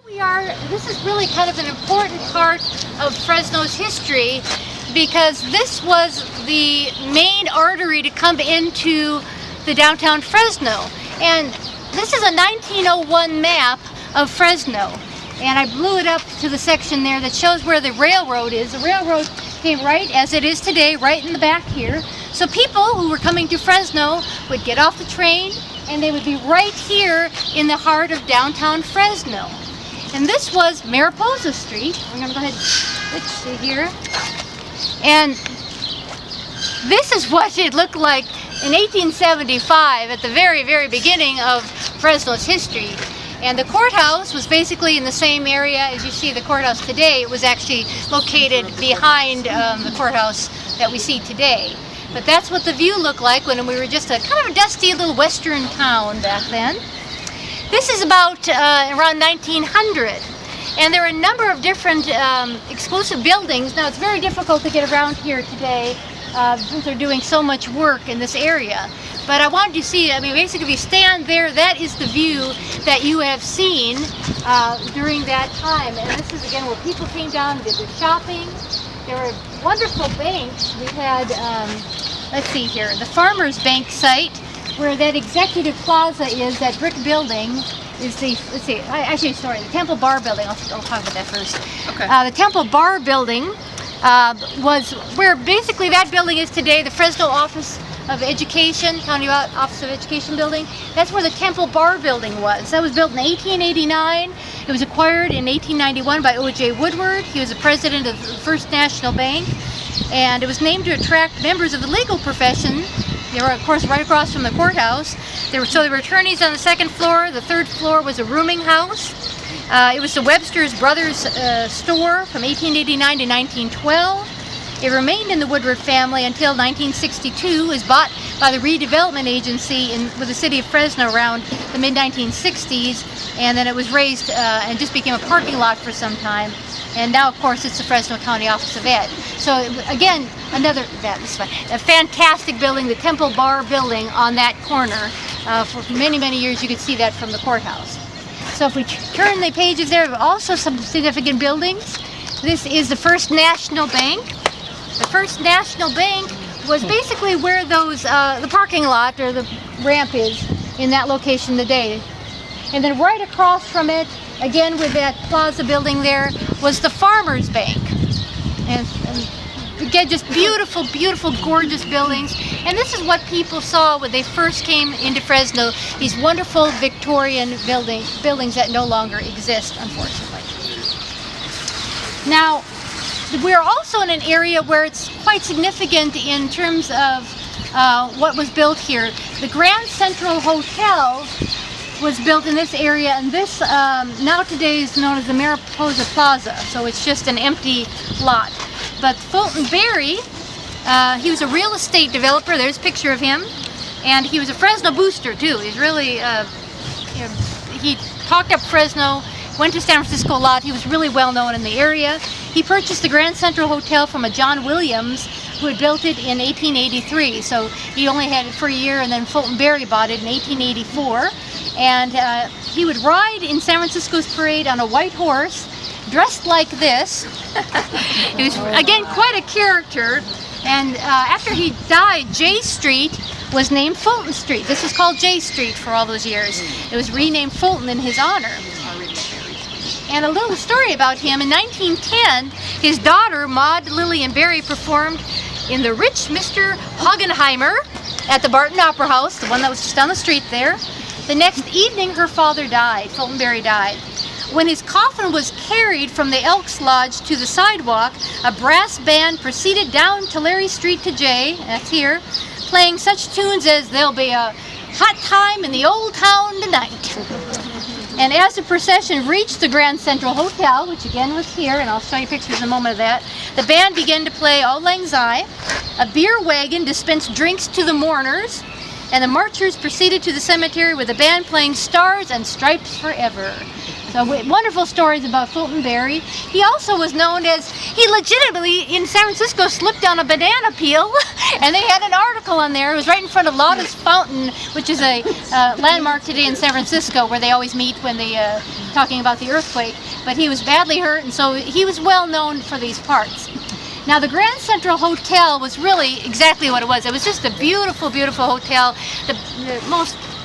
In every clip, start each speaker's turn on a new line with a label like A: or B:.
A: This is really kind of an important part of Fresno's history because this was the main artery to come into the downtown Fresno. And this is a 1901 map of Fresno. And I blew it up to the section there that shows where the railroad is. The railroad came right as it is today, right in the back here. So people who were coming to Fresno would get off the train and they would be right here in the heart of downtown Fresno. And this was Mariposa Street. We're going to go ahead and switch to here. And this is what it looked like in 1875 at the very, very beginning of Fresno's history. And the courthouse was basically in the same area as you see the courthouse today. It was actually located behind the courthouse that we see today. But that's what the view looked like when we were just a kind of a dusty little western town back then. This is about around 1900. And there are a number of different exclusive buildings. Now it's very difficult to get around here today since they're doing so much work in this area. But I wanted you to see, I mean, basically if you stand there, that is the view that you have seen during that time. And this is again where people came down and did their shopping. There were wonderful banks. We had, let's see here, the Farmers Bank site where that Executive Plaza is, that brick building is the, let's see, actually, sorry, the Temple Bar Building. I'll talk about that first. Okay. The Temple Bar Building was where basically that building is today, the Fresno Office of Education, County Office of Education building. That's where the Temple Bar Building was. That was built in 1889. It was acquired in 1891 by O.J. Woodward. He was the president of the First National Bank. And it was named to attract members of the legal profession. They were, of course, right across from the courthouse. There were attorneys on the second floor. The third floor was a rooming house. It was the Webster's Brothers store from 1889 to 1912. It remained in the Woodward family until 1962. It was bought by the redevelopment agency with the city of Fresno around the mid-1960s, and then it was raised and just became a parking lot for some time. And now, of course, it's the Fresno County Office of Ed. So again, a fantastic building, the Temple Bar Building on that corner. For many, many years, you could see that from the courthouse. So if we turn the pages there, also some significant buildings. This is the First National Bank. The First National Bank was basically where those the parking lot or the ramp is in that location today. And then right across from it, again with that plaza building there, was the Farmers Bank. And again, just beautiful, beautiful, gorgeous buildings. And this is what people saw when they first came into Fresno, these wonderful Victorian buildings that no longer exist, unfortunately. Now, we're also in an area where it's quite significant in terms of what was built here. The Grand Central Hotel was built in this area, and this now today is known as the Mariposa Plaza, so it's just an empty lot. But Fulton Berry, he was a real estate developer. There's a picture of him, and he was a Fresno booster too. He's really, he talked up Fresno, went to San Francisco a lot. He was really well known in the area. He purchased the Grand Central Hotel from a John Williams who had built it in 1883. So he only had it for a year, and then Fulton Berry bought it in 1884. And he would ride in San Francisco's parade on a white horse, dressed like this. He was, again, quite a character. And after he died, J Street was named Fulton Street. This was called J Street for all those years. It was renamed Fulton in his honor. And a little story about him. In 1910, his daughter, Maud Lillian Berry, performed in the Rich Mr. Hoggenheimer at the Barton Opera House, the one that was just down the street there. The next evening, her father died. Fulton Berry died. When his coffin was carried from the Elks Lodge to the sidewalk, a brass band proceeded down Tulare Street to J, that's here, playing such tunes as "There'll Be a Hot Time in the Old Town Tonight." And as the procession reached the Grand Central Hotel, which again was here, and I'll show you pictures in a moment of that, the band began to play Auld Lang Syne. A beer wagon dispensed drinks to the mourners, and the marchers proceeded to the cemetery with the band playing Stars and Stripes Forever. So wonderful stories about Fulton Berry. He also was known as, he legitimately in San Francisco slipped on a banana peel And they had an article on there. It was right in front of Lauda's Fountain, which is a landmark today in San Francisco where they always meet when they talking about the earthquake. But he was badly hurt, and so he was well known for these parts. Now the Grand Central Hotel was really exactly what it was. It was just a beautiful, beautiful hotel,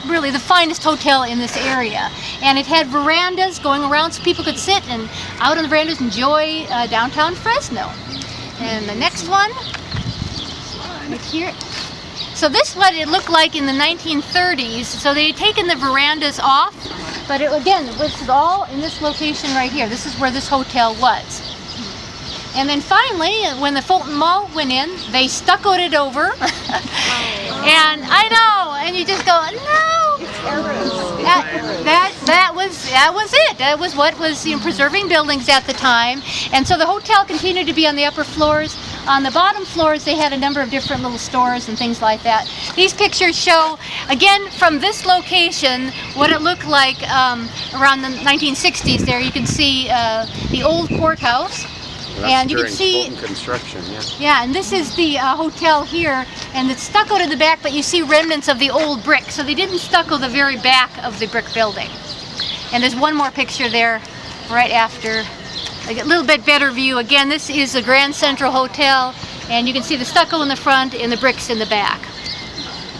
A: really the finest hotel in this area. And it had verandas going around so people could sit and out on the verandas enjoy downtown Fresno. And the next one, right here. So this is what it looked like in the 1930s. So they had taken the verandas off, but again, it was all in this location right here. This is where this hotel was. And then finally, when the Fulton Mall went in, they stuccoed it over. And I know, and you just go, no. That was it. That was what was preserving buildings at the time. And so the hotel continued to be on the upper floors. On the bottom floors, they had a number of different little stores and things like that. These pictures show, again, from this location, what it looked like around the 1960s there. You can see the old courthouse.
B: That's
A: and you can see
B: Fulton construction,
A: yeah, and this is the hotel here, and it's stuccoed in the back, but you see remnants of the old brick. So they didn't stucco the very back of the brick building. And there's one more picture there right after, a little bit better view. Again, this is the Grand Central Hotel, and you can see the stucco in the front and the bricks in the back.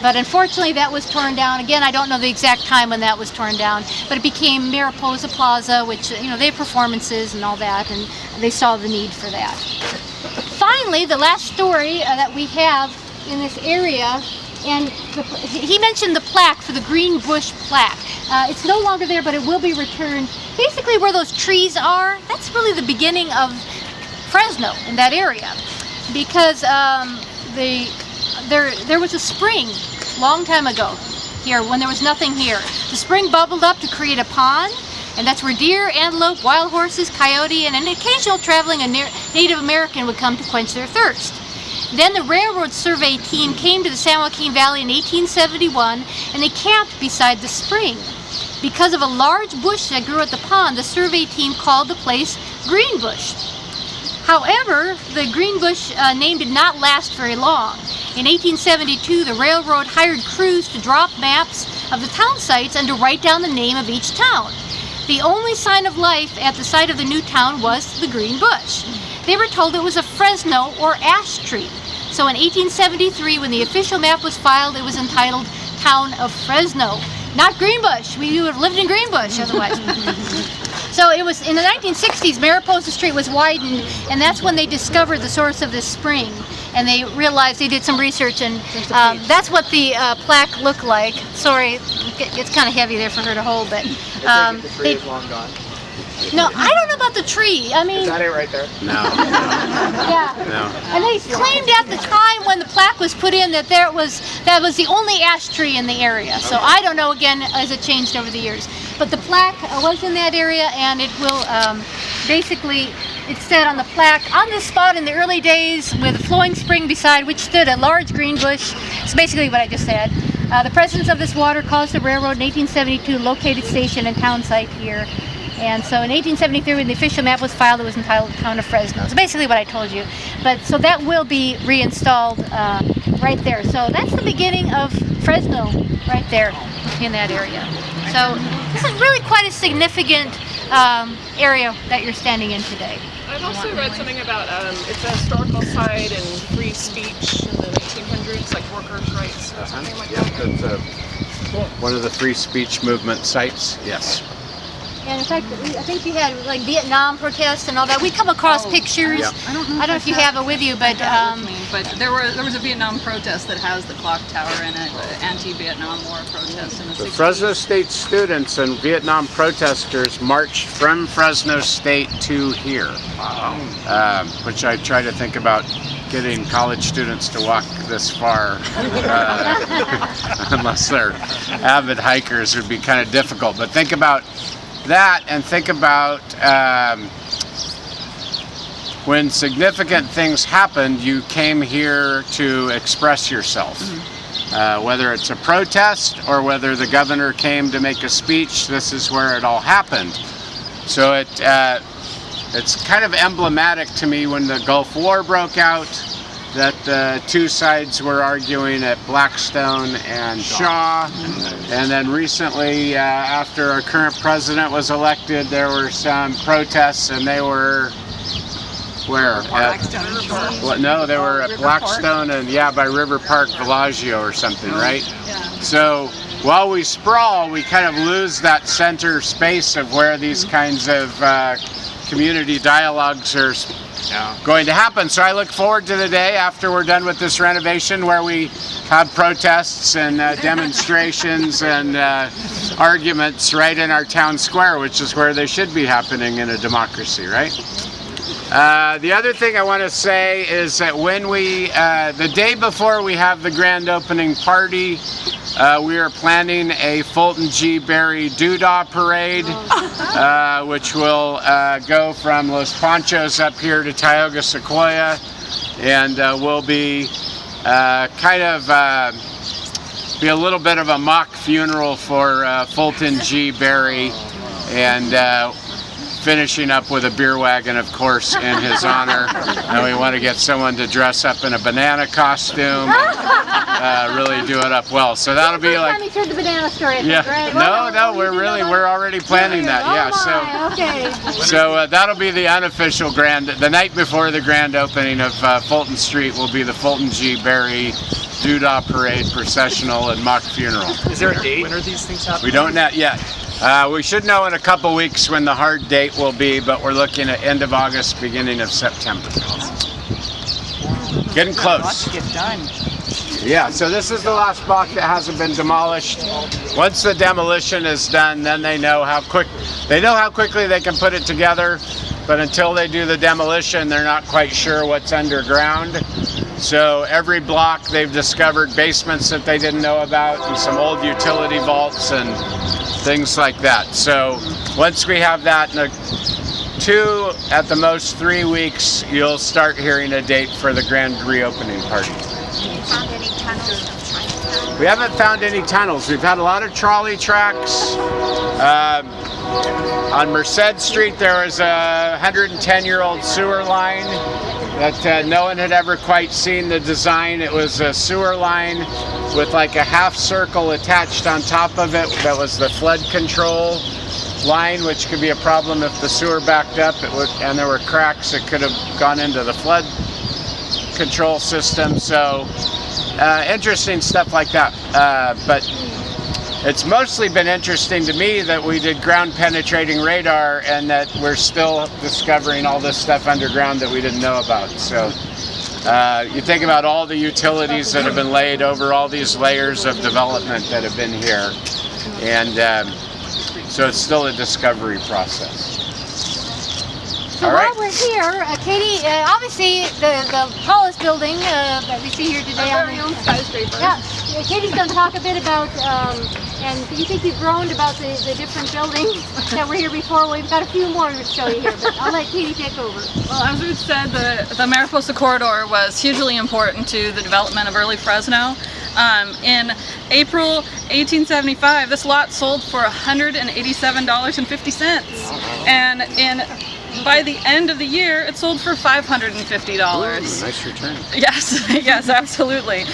A: But unfortunately that was torn down. Again, I don't know the exact time when that was torn down, but it became Mariposa Plaza, which, they had performances and all that, and they saw the need for that. Finally, the last story that we have in this area, and he mentioned the plaque for the Green Bush plaque. It's no longer there, but it will be returned. Basically where those trees are, that's really the beginning of Fresno in that area, because there was a spring long time ago here when there was nothing here. The spring bubbled up to create a pond, and that's where deer, antelope, wild horses, coyote, and an occasional traveling Native American would come to quench their thirst. Then the railroad survey team came to the San Joaquin Valley in 1871, and they camped beside the spring. Because of a large bush that grew at the pond, the survey team called the place Green Bush. However, the Green Bush name did not last very long. In 1872, the railroad hired crews to drop maps of the town sites and to write down the name of each town. The only sign of life at the site of the new town was the Green Bush. They were told it was a Fresno or ash tree. So in 1873, when the official map was filed, it was entitled Town of Fresno. Not Greenbush. We would have lived in Greenbush otherwise. So it was in the 1960s, Mariposa Street was widened, and that's when they discovered the source of this spring. And they realized, they did some research, and that's what the plaque looked like. Sorry, it's kind of heavy there for her to hold, but
C: the tree is long gone.
A: no, I don't know about the tree. I mean,
C: Is that it right there?
B: No.
A: yeah.
B: No.
A: And they claimed at the time when the plaque was put in that that was the only ash tree in the area. So I don't know, again, as it changed over the years. But the plaque was in that area, and it will basically, it said on the plaque, on this spot in the early days with a flowing spring beside which stood a large green bush. It's basically what I just said. The presence of this water caused the railroad in 1872 located station and town site here. And so in 1873, when the official map was filed, it was entitled Town of Fresno. So basically what I told you. But so that will be reinstalled right there. So that's the beginning of Fresno right there in that area. So this is really quite a significant area that you're standing in today.
D: I've also read something about it's a historical site and free speech in the 1800s, like workers' rights or something like that.
B: That's one of the free speech movement sites, yes.
A: And in fact, I think you had like Vietnam protests and all that. We come across pictures.
B: Yeah.
E: I don't know
A: if you have it with you, but
E: but there was a Vietnam protest that has the clock tower in it, the anti-Vietnam War protest in the 60s.
B: The Fresno State students and Vietnam protesters marched from Fresno State to here, which I try to think about getting college students to walk this far, unless they're avid hikers, would be kind of difficult. But think about that, and think about when significant things happened, you came here to express yourself. Whether it's a protest or whether the governor came to make a speech, this is where it all happened. So it's kind of emblematic to me when the Gulf War broke out. that the two sides were arguing at Blackstone and Shaw. And then recently, after our current president was elected, there were some protests, and they were where?
E: Blackstone and Shaw.
B: Well, no, they were at
E: River
B: Blackstone and by River Park, Bellagio or something, right?
E: Yeah.
B: So while we sprawl, we kind of lose that center space of where these kinds of community dialogues are going to happen. So I look forward to the day after we're done with this renovation where we have protests and demonstrations and arguments right in our town square, which is where they should be happening in a democracy, right? The other thing I want to say is that when the day before we have the grand opening party, we are planning a Fulton G. Berry Doodah Parade, which will go from Los Panchos up here to Tioga Sequoia, and will be be a little bit of a mock funeral for Fulton G. Berry, and finishing up with a beer wagon, of course, in his honor. And we want to get someone to dress up in a banana costume and really do it up well. So that'll be like.
A: First time you heard the banana story, I think, right?
B: No, we're already planning that. Yeah, so that'll be the unofficial the night before the grand opening of Fulton Street will be the Fulton G. Berry Doodah Parade, processional, and mock funeral.
C: Is there a date? When are these things happening?
B: We don't know yet. We should know in a couple weeks when the hard date will be, but we're looking at end of August, beginning of September. Getting close.
F: Get done.
B: Yeah, so this is the last block that hasn't been demolished. Once the demolition is done, then they know how quickly they can put it together, but until they do the demolition, they're not quite sure what's underground. So every block they've discovered basements that they didn't know about, and some old utility vaults and things like that. So once we have that in 2 at the most 3 weeks, you'll start hearing a date for the grand reopening party.
G: Found any tunnels from Chinatown?
B: We haven't found any tunnels. We've had a lot of trolley tracks. On Merced Street there was a 110-year-old sewer line that no one had ever quite seen the design. It was a sewer line with like a half circle attached on top of it that was the flood control line, which could be a problem if the sewer backed up. And there were cracks that could have gone into the flood control system. So interesting stuff like that. But it's mostly been interesting to me that we did ground penetrating radar and that we're still discovering all this stuff underground that we didn't know about. So you think about all the utilities that have been laid over all these layers of development that have been here, and so it's still a discovery process.
A: So while we're here, Katie, obviously the tallest building that we see here today
D: Our very own skyscraper.
A: Yeah, Katie's going to talk a bit about, and you think you've groaned about the different buildings that were here before. We've got a few more to show you here, but I'll let Katie take over.
E: Well, as Ruth said, the Mariposa Corridor was hugely important to the development of early Fresno. In April 1875, this lot sold for $187.50, and by the end of the year, it sold for $550.
B: Nice return.
E: Yes, yes, absolutely.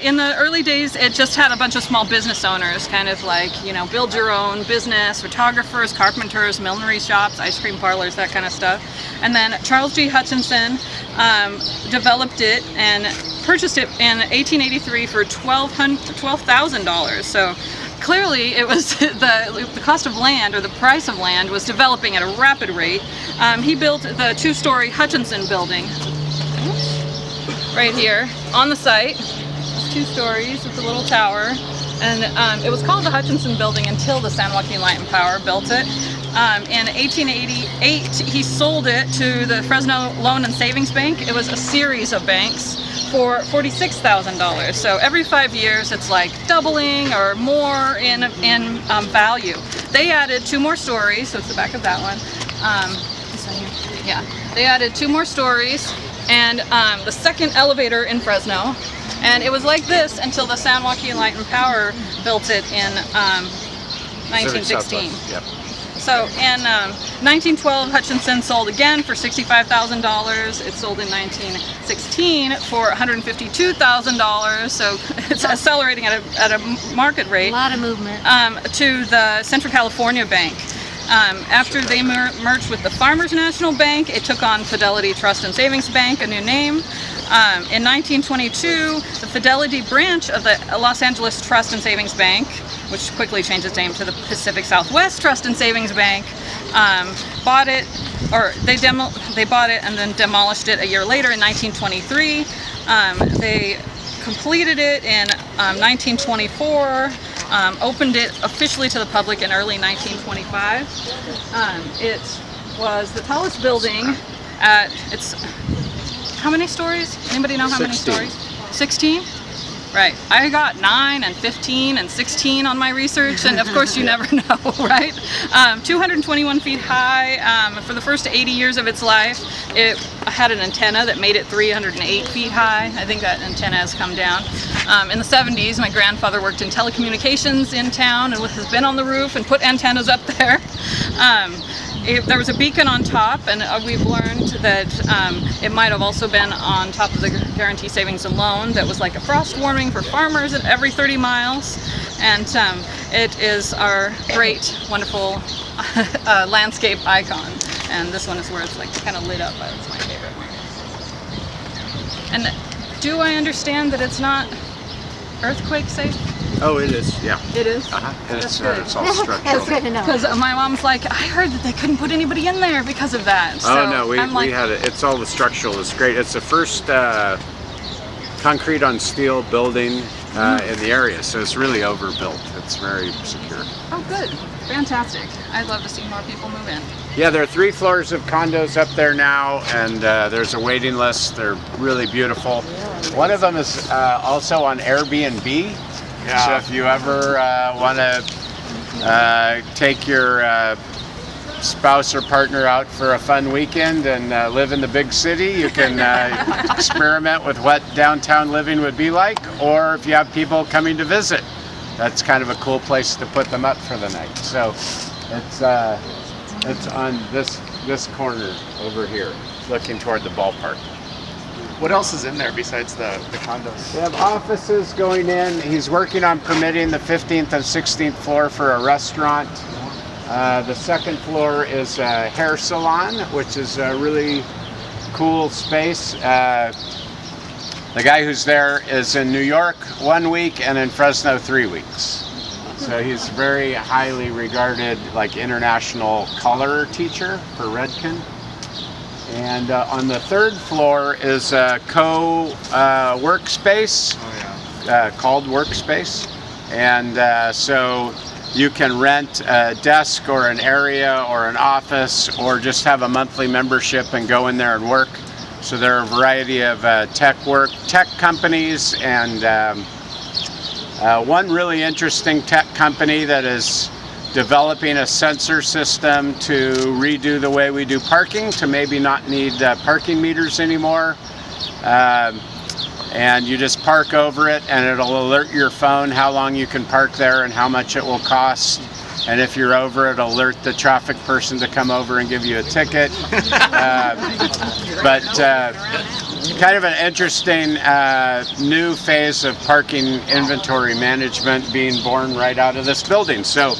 E: In the early days, it just had a bunch of small business owners, kind of like, build your own business, photographers, carpenters, millinery shops, ice cream parlors, that kind of stuff. And then Charles G. Hutchinson developed it and purchased it in 1883 for $12,000. So clearly it was the cost of land, or the price of land, was developing at a rapid rate. He built the 2-story Hutchinson building right here on the site. It's 2 stories with a little tower, and it was called the Hutchinson building until the San Joaquin Light and Power built it. In 1888 he sold it to the Fresno Loan and Savings Bank. It was a series of banks for $46,000. So every 5 years it's like doubling or more in value. They added 2 more stories, so it's the back of that one. This one here. Yeah, they added 2 more stories and the second elevator in Fresno. And it was like this until the San Joaquin Light and Power built it in 1916.
B: Yep.
E: So in 1912, Hutchinson sold again for $65,000. It sold in 1916 for $152,000. So it's accelerating at a market
A: A
E: rate.
A: lot of movement.
E: To the Central California Bank. After they merged with the Farmers National Bank, it took on Fidelity Trust and Savings Bank, a new name. In 1922, the Fidelity branch of the Los Angeles Trust and Savings Bank, which quickly changed its name to the Pacific Southwest Trust and Savings Bank, bought it, or they bought it and then demolished it a year later in 1923. They completed it in 1924. Opened it officially to the public in early 1925. It was the tallest building at, how many stories? Anybody know how
B: 16.
E: many stories? 16? Right. I got 9 and 15 and 16 on my research, and of course you never know, right? 221 feet high. For the first 80 years of its life, it had an antenna that made it 308 feet high. I think that antenna has come down. In the 70s, my grandfather worked in telecommunications in town and has been on the roof and put antennas up there. There was a beacon on top, and we've learned that it might have also been on top of the Guarantee Savings and Loan that was like a frost warning for farmers at every 30 miles. And it is our great, wonderful landscape icon. And this one is where it's like kind of lit up. That's my favorite one. And do I understand that it's not earthquake safe?
B: Oh, it is. Yeah.
E: It is?
B: And it's
E: good.
B: all structural.
A: That's good to know.
E: Because my mom's like, I heard that they couldn't put anybody in there because of that. So
B: Oh no, we had it. It's all the structural. It's great. It's the first concrete on steel building in the area, so it's really overbuilt. It's very secure.
E: Oh, good. Fantastic. I'd love to see more people move in.
B: Yeah, there are 3 floors of condos up there now, and there's a waiting list. They're really beautiful. One of them is also on Airbnb.
C: Yeah.
B: So if you ever want to take your spouse or partner out for a fun weekend and live in the big city, you can experiment with what downtown living would be like. Or if you have people coming to visit, that's kind of a cool place to put them up for the night. So it's on this corner over here, looking toward the ballpark.
C: What else is in there besides the condos?
B: We have offices going in. He's working on permitting the 15th and 16th floor for a restaurant. The second floor is a hair salon, which is a really cool space. The guy who's there is in New York 1 week and in Fresno 3 weeks. So he's very highly regarded, like international color teacher for Redken. And on the third floor is a workspace called Workspace. And so you can rent a desk or an area or an office, or just have a monthly membership and go in there and work. So there are a variety of tech companies, and one really interesting tech company that is developing a sensor system to redo the way we do parking, to maybe not need parking meters anymore. And you just park over it, and it'll alert your phone how long you can park there and how much it will cost. And if you're over, it'll alert the traffic person to come over and give you a ticket. But kind of an interesting new phase of parking inventory management being born right out of this building. So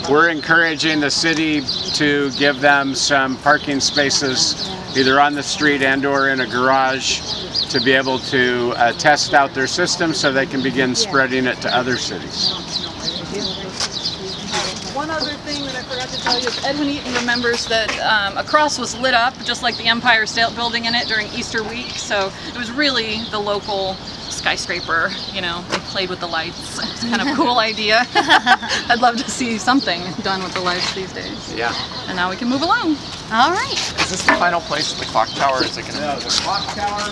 B: we're encouraging the city to give them some parking spaces either on the street and or in a garage to be able to test out their system so they can begin spreading it to other cities.
E: One other thing that I forgot to tell you is Edwin Eaton remembers that a cross was lit up just like the Empire State Building in it during Easter week. So it was really the local skyscraper, you know, they played with the lights. It's kind of a cool idea. I'd love to see something done with the lights these days.
B: Yeah.
E: And now we can move along.
A: All right.
C: Is this the final place, the clock tower? Is it going to
B: The clock tower